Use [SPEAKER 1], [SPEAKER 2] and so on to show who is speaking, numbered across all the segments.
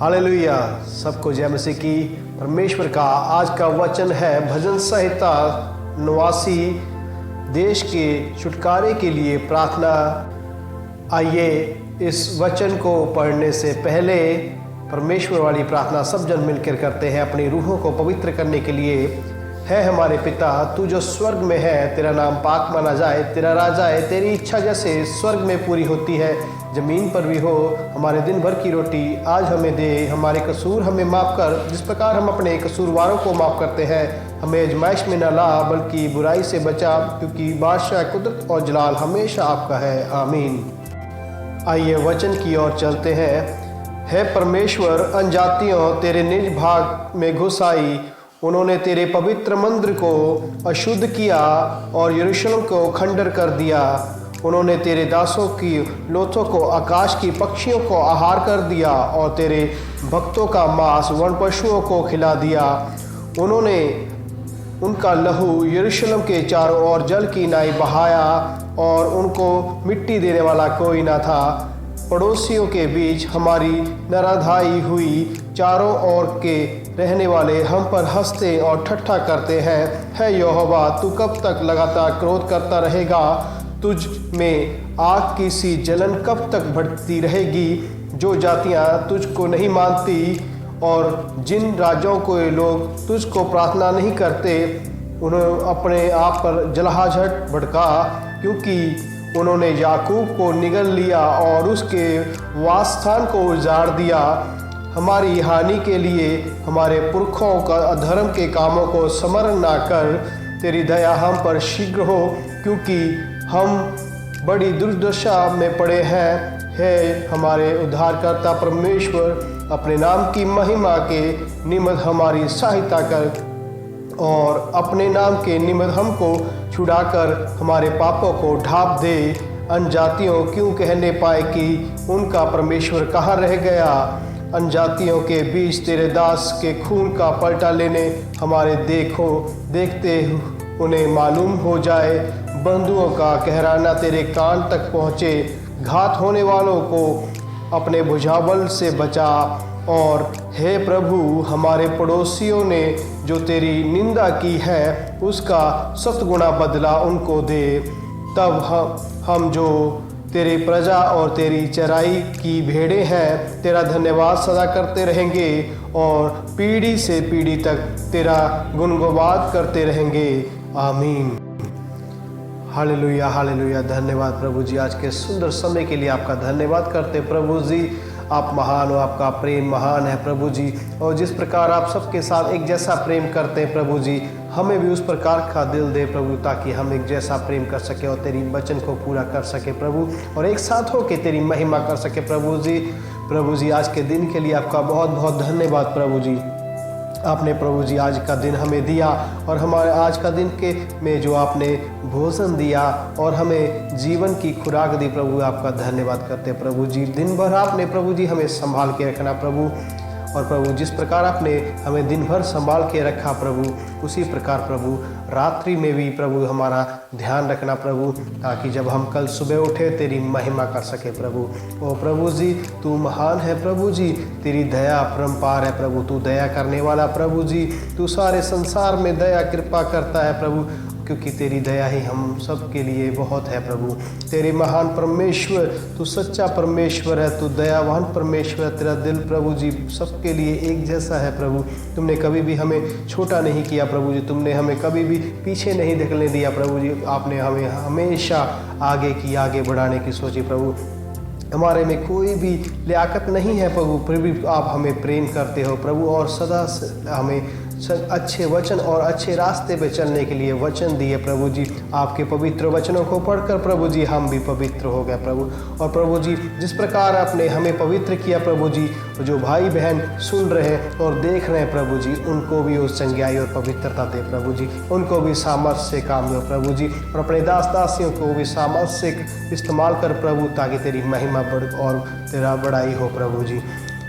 [SPEAKER 1] Hallelujah. सबको जय मसीह की। परमेश्वर का आज का वचन है भजन संहिता 89, देश के छुटकारे के लिए प्रार्थना। आइए इस वचन को पढ़ने से पहले परमेश्वर वाली प्रार्थना सब जन मिलकर करते हैं अपनी रूहों को पवित्र करने के लिए। है हमारे पिता, तू जो स्वर्ग में है, तेरा नाम पाक माना जाए, तेरा राज आए, तेरी इच्छा जैसे स्वर्ग में पूरी होती है जमीन पर भी हो। हमारे दिन भर की रोटी आज हमें दे, हमारे कसूर हमें माफ़ कर जिस प्रकार हम अपने कसूरवारों को माफ़ करते हैं। हमें आजमाइश में न ला बल्कि बुराई से बचा, क्योंकि बादशाह, कुदरत और जलाल हमेशा आपका है। आमीन। आइए वचन की ओर चलते हैं। है परमेश्वर, अनजातियों तेरे निज भाग में घुस आई। उन्होंने तेरे पवित्र मंदिर को अशुद्ध किया और यरूशलेम को खंडर कर दिया। उन्होंने तेरे दासों की लोथों को आकाश की पक्षियों को आहार कर दिया और तेरे भक्तों का मांस वन पशुओं को खिला दिया। उन्होंने उनका लहू यरूशलेम के चारों ओर जल की नाई बहाया और उनको मिट्टी देने वाला कोई न था। पड़ोसियों के बीच हमारी नराधाई हुई, चारों ओर के रहने वाले हम पर हंसते और ठट्ठा करते हैं। है यहोवा, तू कब तक लगातार क्रोध करता रहेगा? तुझ में आग की सी जलन कब तक भड़कती रहेगी? जो जातियां तुझको नहीं मानती और जिन राज्यों के लोग तुझको प्रार्थना नहीं करते, उन्हें अपने आप पर जलाहट भड़का, क्योंकि उन्होंने याकूब को निगल लिया और उसके वासस्थान को उजाड़ दिया। हमारी हानि के लिए हमारे पुरखों का अधर्म के कामों को स्मरण ना कर। तेरी दया हम पर शीघ्र हो, क्योंकि हम बड़ी दुर्दशा में पड़े हैं। है हमारे उद्धारकर्ता परमेश्वर, अपने नाम की महिमा के निमित्त हमारी सहायता कर और अपने नाम के निमित्त हमको छुड़ाकर हमारे पापों को ढाँप दे। अनजातियों क्यों कहने पाए कि उनका परमेश्वर कहाँ रह गया? अनजातियों के बीच तेरे दास के खून का पलटा लेने हमारे देखते उन्हें मालूम हो जाए। बंधुओं का कहराना तेरे कान तक पहुँचे। घात होने वालों को अपने भुजाबल से बचा। और हे प्रभु, हमारे पड़ोसियों ने जो तेरी निंदा की है उसका 7 गुना बदला उनको दे। तब हम जो तेरी प्रजा और तेरी चराई की भेड़ें हैं, तेरा धन्यवाद सदा करते रहेंगे और पीढ़ी से पीढ़ी तक तेरा गुणगान करते रहेंगे। आमीन। Hallelujah, hallelujah. धन्यवाद प्रभु जी, आज के सुंदर समय के लिए आपका धन्यवाद करते प्रभु जी। आप महान हो, आपका प्रेम महान है प्रभु जी। और जिस प्रकार आप सबके साथ एक जैसा प्रेम करते हैं प्रभु जी, हमें भी उस प्रकार का दिल दे प्रभु, ताकि हम एक जैसा प्रेम कर सके और तेरी वचन को पूरा कर सके प्रभु, और एक साथ होकर तेरी महिमा कर सके प्रभु जी। प्रभु जी, आज के दिन के लिए आपका बहुत बहुत धन्यवाद प्रभु जी। आपने प्रभु जी आज का दिन हमें दिया और हमारे आज का दिन के में जो आपने भोजन दिया और हमें जीवन की खुराक दी प्रभु, आपका धन्यवाद करते प्रभु जी। दिन भर आपने प्रभु जी हमें संभाल के रखना प्रभु, और प्रभु जिस प्रकार आपने हमें दिन भर संभाल के रखा प्रभु, उसी प्रकार प्रभु रात्रि में भी प्रभु हमारा ध्यान रखना प्रभु, ताकि जब हम कल सुबह उठे तेरी महिमा कर सके प्रभु। ओ प्रभु जी, तू महान है प्रभु जी, तेरी दया परम्पार है प्रभु, तू दया करने वाला प्रभु जी। तू सारे संसार में दया कृपा करता है प्रभु, क्योंकि तेरी दया ही हम सब के लिए बहुत है प्रभु। तेरे महान परमेश्वर, तू सच्चा परमेश्वर है, तू दयावान परमेश्वर। तेरा दिल प्रभु जी सबके लिए एक जैसा है प्रभु। तुमने कभी भी हमें छोटा नहीं किया प्रभु जी, तुमने हमें कभी भी पीछे नहीं ढकने दिया प्रभु जी। आपने हमें हमेशा आगे बढ़ाने की सोची प्रभु। हमारे में कोई भी लियाकत नहीं है प्रभु, फिर भी आप हमें प्रेम करते हो प्रभु, और सदा हमें अच्छे वचन और अच्छे रास्ते पे चलने के लिए वचन दिए प्रभु जी। आपके पवित्र वचनों को पढ़कर प्रभु जी हम भी पवित्र हो गए प्रभु। और प्रभु जी जिस प्रकार आपने हमें पवित्र किया प्रभु जी, जो भाई बहन सुन रहे हैं और देख रहे हैं प्रभु जी, उनको भी उस चंगाई और पवित्रता दे प्रभु जी, उनको भी सामर्थ्य से काम दो प्रभु जी, और अपने दास दासियों को भी सामर्थ्य से इस्तेमाल कर प्रभु, ताकि तेरी महिमा बढ़ और तेरा बड़ाई हो प्रभु जी।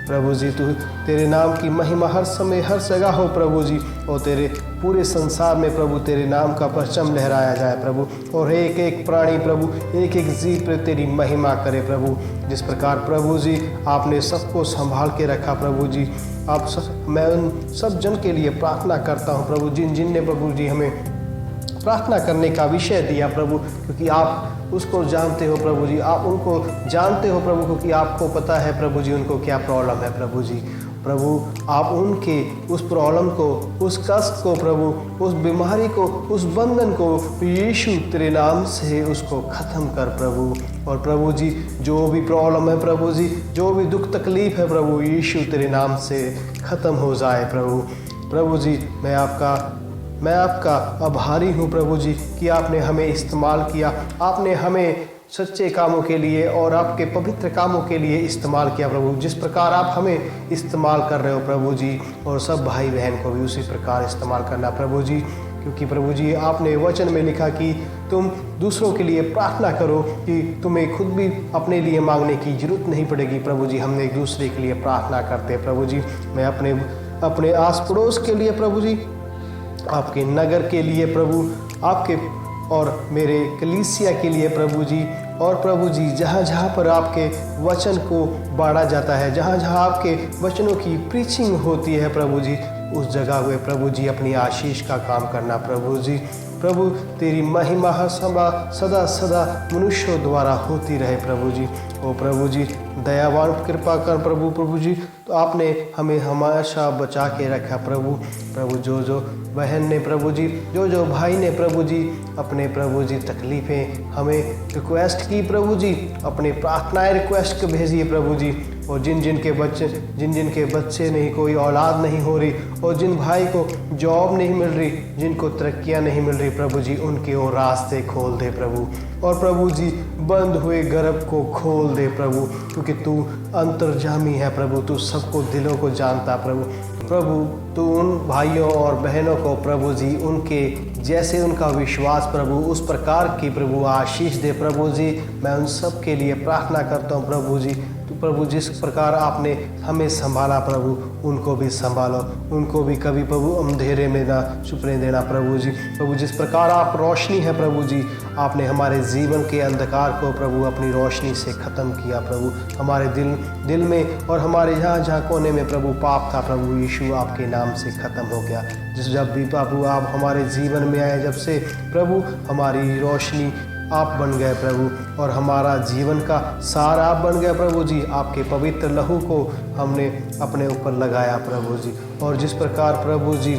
[SPEAKER 1] प्रभु जी, तू तेरे नाम की महिमा हर समय हर जगह हो प्रभु जी, और तेरे पूरे संसार में प्रभु तेरे नाम का परचम लहराया जाए प्रभु, और एक एक प्राणी प्रभु, एक एक जीव पर तेरी महिमा करे प्रभु। जिस प्रकार प्रभु जी आपने सबको संभाल के रखा प्रभु जी, मैं उन सब जन के लिए प्रार्थना करता हूँ प्रभु, जिन ने प्रभु जी हमें प्रार्थना करने का विषय दिया प्रभु, क्योंकि आप उसको जानते हो प्रभु जी, आप उनको जानते हो प्रभु, क्योंकि आपको पता है प्रभु जी उनको क्या प्रॉब्लम है प्रभु जी। प्रभु आप उनके उस प्रॉब्लम को, उस कष्ट को प्रभु, उस बीमारी को, उस बंधन को यीशु तेरे नाम से उसको ख़त्म कर प्रभु। और प्रभु जी जो भी प्रॉब्लम है प्रभु जी, जो भी दुख तकलीफ है प्रभु, यीशु तेरे नाम से ख़त्म हो जाए प्रभु। प्रभु जी मैं आपका आभारी हूँ प्रभु जी कि आपने हमें इस्तेमाल किया, आपने हमें सच्चे कामों के लिए और आपके पवित्र कामों के लिए इस्तेमाल किया प्रभु। जिस प्रकार आप हमें इस्तेमाल कर रहे हो प्रभु जी, और सब भाई बहन को भी उसी प्रकार इस्तेमाल करना प्रभु जी, क्योंकि प्रभु जी आपने वचन में लिखा कि तुम दूसरों के लिए प्रार्थना करो कि तुम्हें खुद भी अपने लिए मांगने की जरूरत नहीं पड़ेगी प्रभु जी। हम एक दूसरे के लिए प्रार्थना करते हैं प्रभु जी। मैं अपने आस पड़ोस के लिए प्रभु जी, आपके नगर के लिए प्रभु, आपके और मेरे कलीसिया के लिए प्रभु जी, और प्रभु जी जहाँ जहाँ पर आपके वचन को बाढ़ा जाता है, जहाँ जहाँ आपके वचनों की प्रीचिंग होती है प्रभु जी, उस जगह हुए प्रभु जी अपनी आशीष का काम करना प्रभु जी। प्रभु तेरी महिमा सदा सदा मनुष्यों द्वारा होती रहे प्रभु जी। ओ प्रभु जी दयावान कृपा कर प्रभु जी, तो आपने हमें हमेशा बचा के रखा प्रभु जो बहन ने प्रभु जी, जो भाई ने प्रभु जी अपने प्रभु जी तकलीफ़ें हमें रिक्वेस्ट की प्रभु जी, अपने प्रार्थनाएं रिक्वेस्ट को भेजिए प्रभु जी। और जिन जिन के बच्चे नहीं, कोई औलाद नहीं हो रही, और जिन भाई को जॉब नहीं मिल रही, जिनको तरक्कियां नहीं मिल रही प्रभु जी, उनके वो रास्ते खोल दे प्रभु। और प्रभु जी बंद हुए गर्भ को खोल दे प्रभु, क्योंकि तू अंतर्जामी है प्रभु, तू सबको दिलों को जानता प्रभु। तू उन भाइयों और बहनों को प्रभु जी उनके जैसे उनका विश्वास प्रभु, उस प्रकार की प्रभु आशीष दे प्रभु जी। मैं उन सब के लिए प्रार्थना करता हूँ प्रभु जी। तो प्रभु जिस प्रकार आपने हमें संभाला प्रभु, उनको भी संभालो, उनको भी कभी प्रभु अंधेरे में ना छुपने देना प्रभु जी। प्रभु जिस प्रकार आप रोशनी है प्रभु जी, आपने हमारे जीवन के अंधकार को प्रभु अपनी रोशनी से ख़त्म किया प्रभु। हमारे दिल में और हमारे जहाँ कोने में प्रभु पाप था प्रभु, यीशु आपके नाम से ख़त्म हो गया। जब भी प्रभु आप हमारे जीवन में आए, जब से प्रभु हमारी रोशनी आप बन गए प्रभु, और हमारा जीवन का सार आप बन गए प्रभु जी। आपके पवित्र लहू को हमने अपने ऊपर लगाया प्रभु जी। और जिस प्रकार प्रभु जी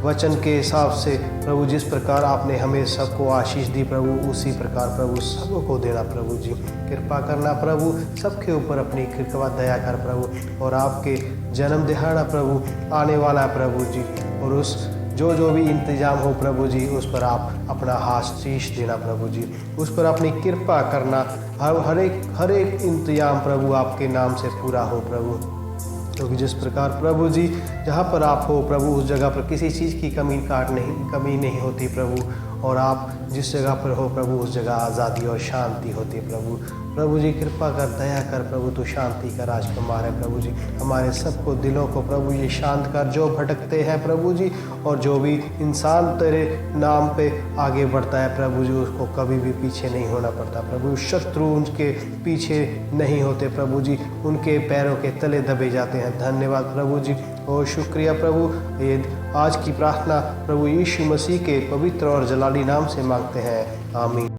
[SPEAKER 1] वचन के हिसाब से प्रभु, जिस प्रकार आपने हमें सबको आशीष दी प्रभु, उसी प्रकार प्रभु सबको देना प्रभु जी। कृपा करना प्रभु, सबके ऊपर अपनी कृपा दया कर प्रभु। और आपके जन्म दिहाड़ा प्रभु आने वाला है प्रभु जी, और उस जो भी इंतजाम हो प्रभु जी, उस पर आप अपना आशीष देना प्रभु जी, उस पर अपनी कृपा करना। हर एक इंतजाम प्रभु आपके नाम से पूरा हो प्रभु, क्योंकि जिस प्रकार प्रभु जी जहाँ पर आप हो प्रभु, उस जगह पर किसी चीज़ की कमी नहीं होती प्रभु। और आप जिस जगह पर हो प्रभु, उस जगह आज़ादी और शांति होती है प्रभु जी कृपा कर, दया कर प्रभु, तो शांति का राजकुमार है प्रभु जी। हमारे सबको दिलों को प्रभु ये शांत कर, जो भटकते हैं प्रभु जी, और जो भी इंसान तेरे नाम पे आगे बढ़ता है प्रभु जी, उसको कभी भी पीछे नहीं होना पड़ता प्रभु। शत्रु उनके पीछे नहीं होते प्रभु जी, उनके पैरों के तले दबे जाते हैं। धन्यवाद प्रभु जी, और शुक्रिया प्रभु। ये आज की प्रार्थना प्रभु यीशु मसीह के पवित्र और जलाली नाम से मांगते हैं, आमीन।